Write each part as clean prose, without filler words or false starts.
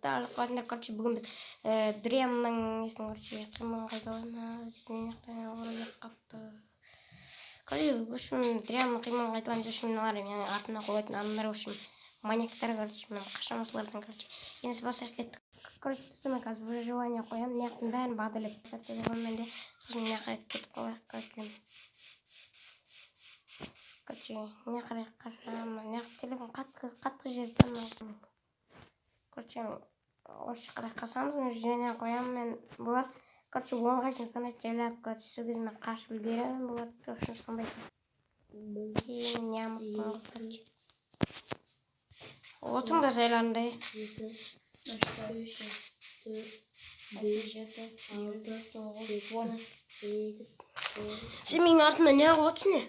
Arkadaşlar kardeşim bugün biz Dream'dan ismi kardeşim kıyman kaydoğuna oraya kaptı. Kardeşim bu şimdi Dream'dan kıyman kaydoğuna şimdi varım yani altına koyduğun anlar o şimdi manyaklar kardeşim kaşamaslardan kardeşim. Yine sebası ettik. Kardeşim sonra kaz выживание koyayım ne yaptım ben bağdalı telefon bende şimdi ne kadar koyak kardeşim. Kardeşim ne kadar kaşama ne telefon katı жерден aldım. Kardeşim осы қасамыз және қоямын мен бұлар короче онға шейін санайды жайлап короче сол кезде мен қашып үлгеремін бұлар вообще сондай кейін не ұмыттым короче отың да жайландай сен менің артымда неғып отырсың не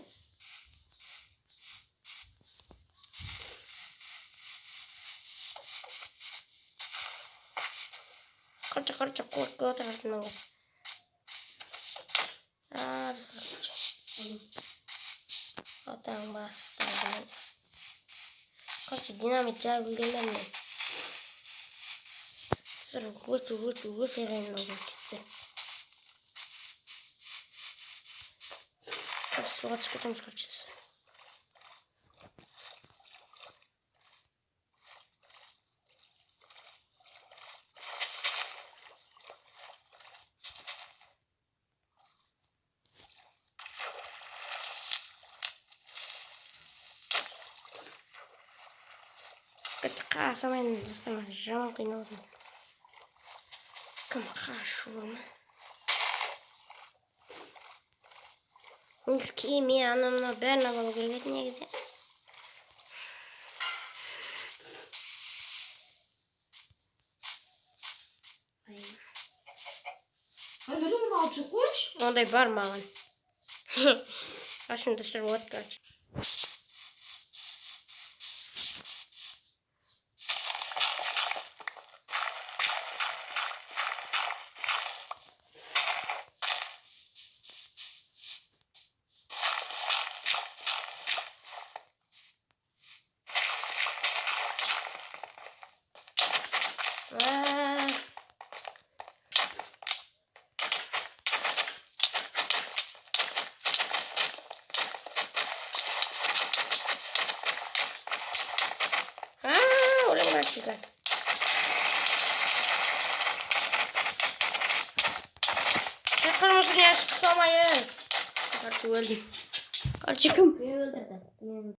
Короче, куртка отырасың мен. Атаң бастады. Короче, динамит жайып үлгенмін мен. Сыр өте қиын болып кетті. Короче, суға түсіп кетеміз, короче. Қасам енді достарым жаман қиналдым. Кім қашу ма? Негізі киме анау бәрін алу керек еді негізі. Hayır onu alçı koş. Onдай бар маған. Ашым достар болады короче. Olha chicas. Yakalamasın ya çıksamayın. Karşı öldüm. Karşı kim?